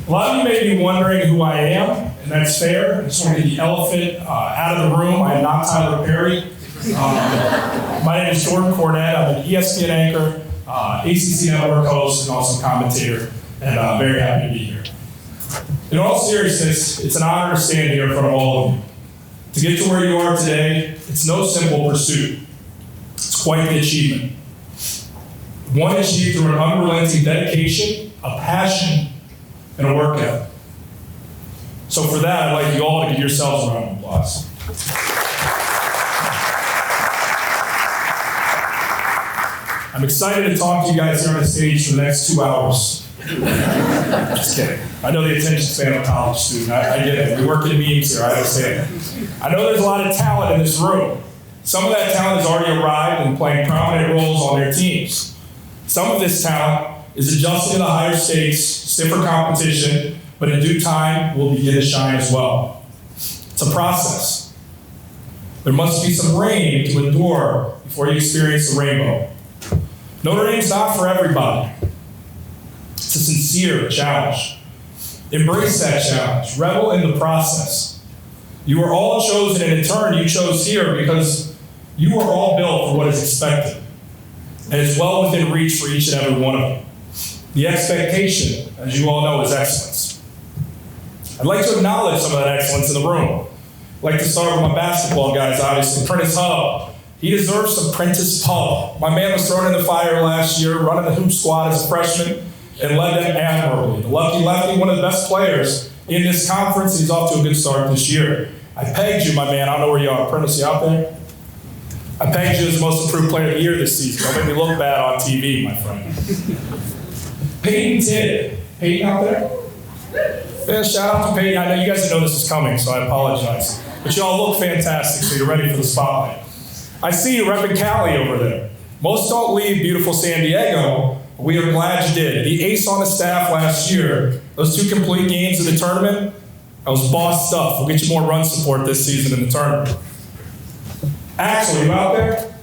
A lot of you may be wondering who I am, and that's fair. I just want to get the elephant out of the room. I am not Tyler Perry. My name is Jordan Cornette. I'm an ESPN anchor, ACC Network host, and also commentator, and I'm very happy to be here. In all seriousness, it's an honor to stand here in front of all of you. To get to where you are today, it's no simple pursuit. It's quite the achievement. One achieved through an unrelenting dedication, a passion, and a work ethic. So for that, I'd like you all to give yourselves a round of applause. I'm excited to talk to you guys here on the stage for the next 2 hours. Just kidding. I know the attention span of a college student. I get it. We work in meetings here. I understand. I know there's a lot of talent in this room. Some of that talent has already arrived and playing prominent roles on their teams. Some of this talent is adjusting to the higher stakes, stiffer competition, but in due time will begin to shine as well. It's a process. There must be some rain to endure before you experience the rainbow. Notre Dame's not for everybody. It's a sincere challenge. Embrace that challenge. Revel in the process. You are all chosen, and in turn, you chose here because you are all built for what is expected. And it's well within reach for each and every one of you. The expectation, as you all know, is excellence. I'd like to acknowledge some of that excellence in the room. I'd like to start with my basketball guys, obviously. Prentice Hub. He deserves some Prentice Pub. My man was thrown in the fire last year, running the hoop squad as a freshman, and led them admirably. The lucky lefty, one of the best players in this conference. He's off to a good start this year. I pegged you, my man. I don't know where you are. Prentice, you out there? I pegged you as the most improved player of the year this season. Don't make me look bad on TV, my friend. Peyton Tidd. Peyton out there? Yeah, shout out to Peyton. I know you guys didn't know this is coming, so I apologize. But you all look fantastic, so you're ready for the spotlight. I see you repping Cali over there. Most don't leave beautiful San Diego, but we are glad you did. The ace on the staff last year, those 2 complete games in the tournament, that was boss stuff. We'll get you more run support this season in the tournament. Axel, you out there?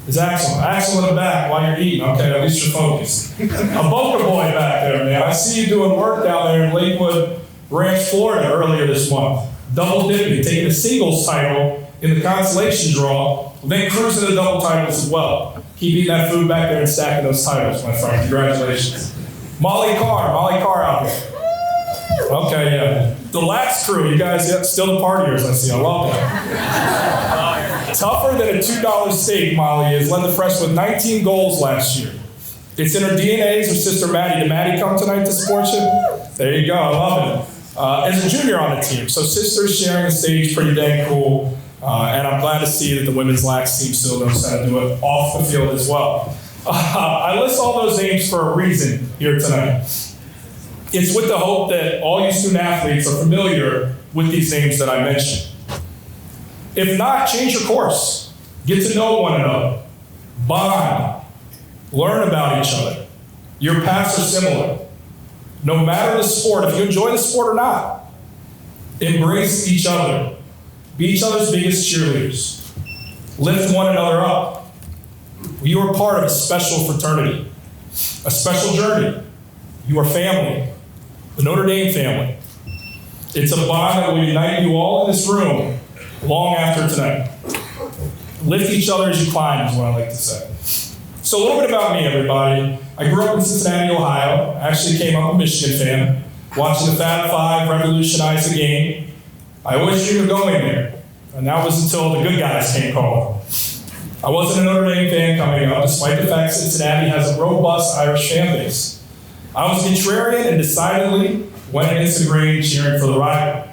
Is Axel? Axel in the back while you're eating. Okay, at least you're focused. A Boca boy back there, man. I see you doing work down there in Lakewood Ranch, Florida earlier this month. Double dipping, taking a singles title in the consolation draw, then cruising the double titles as well. Keep eating that food back there and stacking those titles, my friend. Congratulations. Molly Carr out there. Okay, yeah. The Lax crew, you guys still the partiers, I see. I love that. Tougher than a $2 steak, Molly is. Led the fresh with 19 goals last year. It's in her DNAs with sister Maddie. Did Maddie come tonight to support you? There you go, I love it. As a junior on the team, so sisters sharing the stage, pretty dang cool. And I'm glad to see that the women's Lax team still knows how to do it off the field as well. I list all those names for a reason here tonight. It's with the hope that all you student athletes are familiar with these names that I mentioned. If not, change your course. Get to know one another. Bond. Learn about each other. Your paths are similar. No matter the sport, if you enjoy the sport or not, embrace each other. Be each other's biggest cheerleaders. Lift one another up. You are part of a special fraternity, a special journey. You are family, the Notre Dame family. It's a bond that will unite you all in this room long after tonight. Lift each other as you climb is what I like to say. So a little bit about me, everybody. I grew up in Cincinnati, Ohio. I actually came up a Michigan fan, watching the Fab Five revolutionize the game. I always dreamed of going there, and that was until the good guys came calling. I wasn't a Notre Dame fan coming up, despite the fact Cincinnati has a robust Irish fan base. I was contrarian and decidedly went against the grain, cheering for the rival.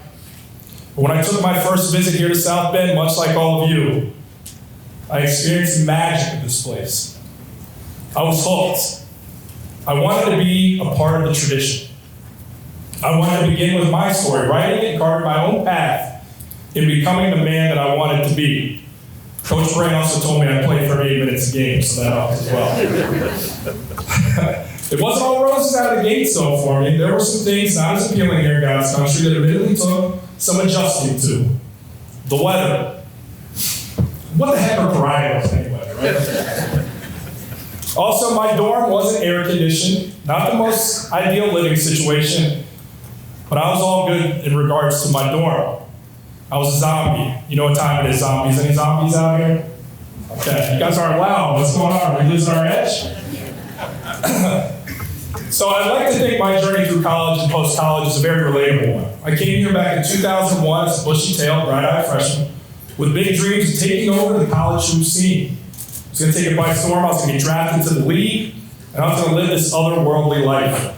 But when I took my first visit here to South Bend, much like all of you, I experienced the magic of this place. I was hooked. I wanted to be a part of the tradition. I wanted to begin with my story, writing and carving my own path in becoming the man that I wanted to be. Coach Bray also told me I'd play 38 minutes a game, so that helped as well. It wasn't all roses out of the gate, so for me. There were some things not as appealing here in God's country that admittedly took some adjusting to. The weather. What the heck are varietals anyway, right? Also, my dorm wasn't air conditioned, Not the most ideal living situation, but I was all good in regards to my dorm. I was a zombie. You know what time it is, zombies? Any zombies out here? Okay, you guys aren't loud. What's going on? Are we losing our edge? So I'd like to think my journey through college and post-college is a very relatable one. I came here back in 2001 as a bushy-tailed, bright-eyed freshman with big dreams of taking over the college hoop scene. I was going to take it by storm. I was going to get drafted to the league, and I was going to live this otherworldly life.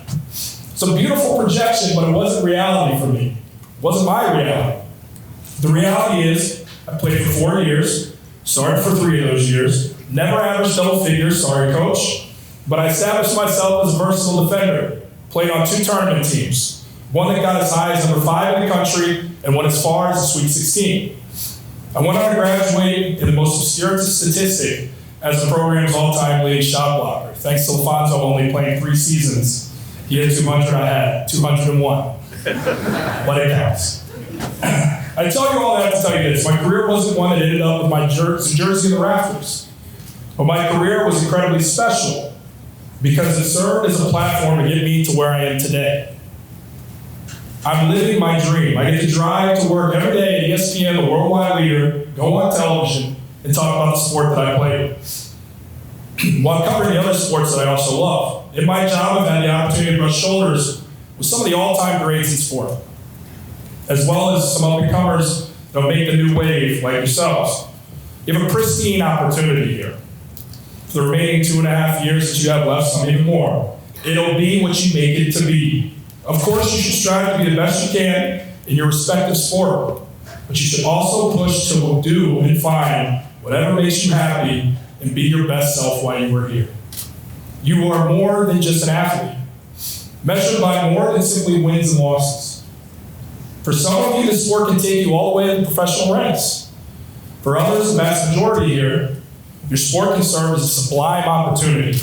It's a beautiful projection, but it wasn't reality for me. It wasn't my reality. The reality is I played for 4 years, started for 3 of those years, never averaged double figures, sorry coach, but I established myself as a versatile defender, played on 2 tournament teams, one that got as high as number 5 in the country and went as far as the Sweet 16. I went on to graduate in the most obscure statistic as the program's all-time leading shot blocker. Thanks to Alfonso only playing 3 seasons. He had 200, I had 201. But it counts. I tell you all that to tell you this. My career wasn't one that ended up with my jersey in the rafters. But my career was incredibly special because it served as a platform to get me to where I am today. I'm living my dream. I get to drive to work every day at ESPN, the worldwide leader, go on television, and talk about the sport that I play while covering the other sports that I also love. In my job, I've had the opportunity to brush shoulders with some of the all-time greats in sport, as well as some up-and-comers that'll make the new wave like yourselves. You have a pristine opportunity here. For the remaining 2.5 years that you have left, some even more, it'll be what you make it to be. Of course, you should strive to be the best you can in your respective sport, but you should also push to do and find whatever makes you happy and be your best self while you are here. You are more than just an athlete, measured by more than simply wins and losses. For some of you, this sport can take you all the way to the professional ranks. For others, the vast majority here, your sport can serve as a sublime opportunity,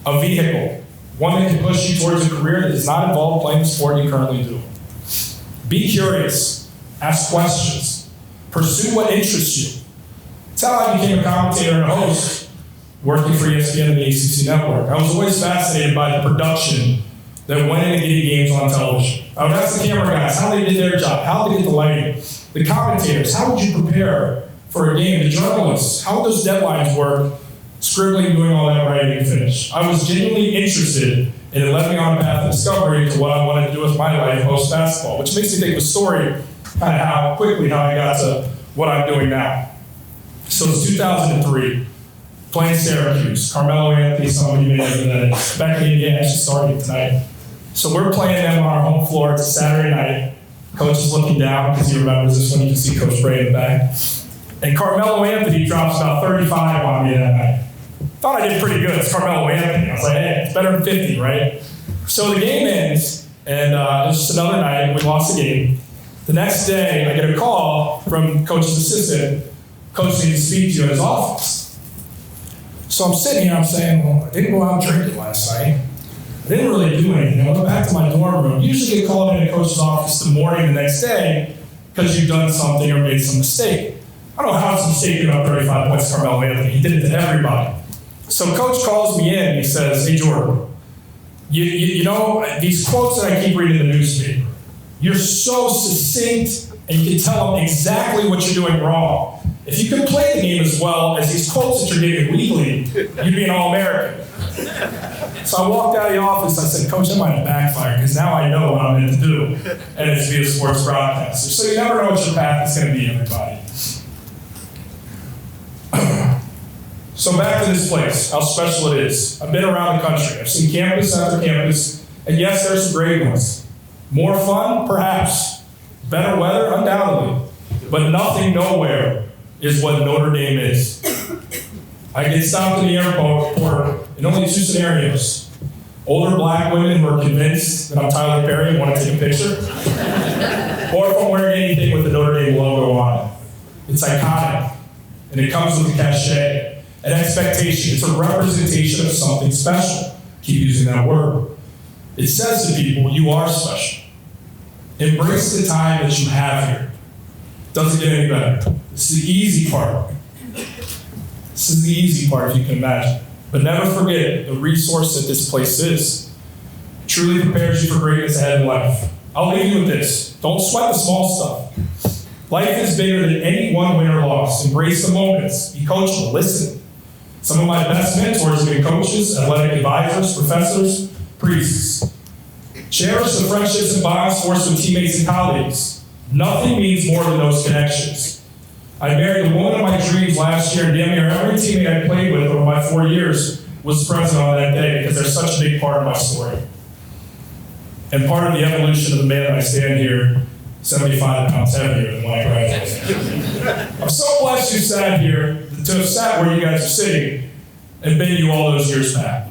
a vehicle, one that can push you towards a career that does not involve playing the sport you currently do. Be curious, ask questions, pursue what interests you. That's how I became a commentator and a host working for ESPN and the ACC network. I was always fascinated by the production that went into getting games on television. I would ask the camera guys how they did their job, how they did the lighting, the commentators, how would you prepare for a game, the journalists, how would those deadlines work, scribbling, doing all that right to finish. I was genuinely interested, and it led me on a path of discovery to what I wanted to do with my life post-basketball, which makes me think of a story, kind of how I got to what I'm doing now. So it's 2003, playing Syracuse. Carmelo Anthony, some of you may know that. Back in Indiana, actually starting tonight. So we're playing them on our home floor. It's a Saturday night. Coach is looking down because he remembers this one. You can see Coach Bray in the back. And Carmelo Anthony drops about 35 on me that night. Thought I did pretty good. It's Carmelo Anthony. I was like, hey, it's better than 50, right? So the game ends, and it was just another night. We lost the game. The next day, I get a call from Coach's assistant. Coach needs to speak to you in his office. So I'm sitting here, I'm saying, well, I didn't go out drinking last night. I didn't really do anything. I went back to my dorm room. Usually get called into Coach's office the morning the next day because you've done something or made some mistake. I don't know how it's a mistake to about 35 points to Carmelo Anthony. He did it to everybody. So Coach calls me in and he says, hey, Jordan, you know, these quotes that I keep reading in the newspaper, you're so succinct and you can tell them exactly what you're doing wrong. If you could play the game as well as these quotes that you're giving weekly, you'd be an All-American. So I walked out of the office, I said, Coach, that might have backfired because now I know what I'm meant to do, and it's be a sports broadcaster. So you never know what your path is going to be, everybody. So back to this place, how special it is. I've been around the country. I've seen campus after campus, and yes, there's some great ones. More fun? Perhaps. Better weather? Undoubtedly. But nothing nowhere is what Notre Dame is. I get stopped in the airport in only 2 scenarios. Older black women who are convinced that I'm Tyler Perry and want to take a picture. Or if I'm wearing anything with the Notre Dame logo on it. It's iconic, and it comes with a cachet. An expectation. It's a representation of something special. Keep using that word. It says to people, you are special. Embrace the time that you have here. Doesn't get any better. This is the easy part. This is the easy part, if you can imagine. But never forget the resource that this place is. truly prepares you for greatness ahead in life. I'll leave you with this. Don't sweat the small stuff. Life is bigger than any one win or loss. Embrace the moments. Be coachable. Listen. Some of my best mentors have been coaches, athletic advisors, professors, priests. Cherish the friendships and bonds forged with teammates and colleagues. Nothing means more than those connections. I married the woman of my dreams last year, and damn near every teammate I played with over my 4 years was present on that day because they're such a big part of my story. And part of the evolution of the man that I stand here, 75 pounds heavier than when I graduated. I'm so blessed you sat here, to have sat where you guys are sitting, and been you all those years back.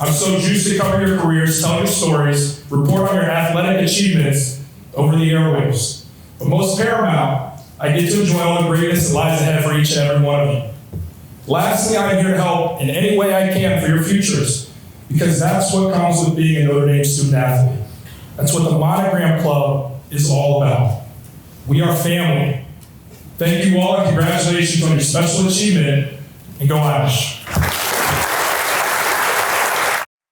I'm so juiced to cover your careers, tell your stories, report on your athletic achievements over the airwaves. But most paramount, I get to enjoy all the greatness that lies ahead for each and every one of you. Lastly, I'm here to help in any way I can for your futures, because that's what comes with being a Notre Dame student athlete. That's what the Monogram Club is all about. We are family. Thank you all, and congratulations on your special achievement, and go Irish.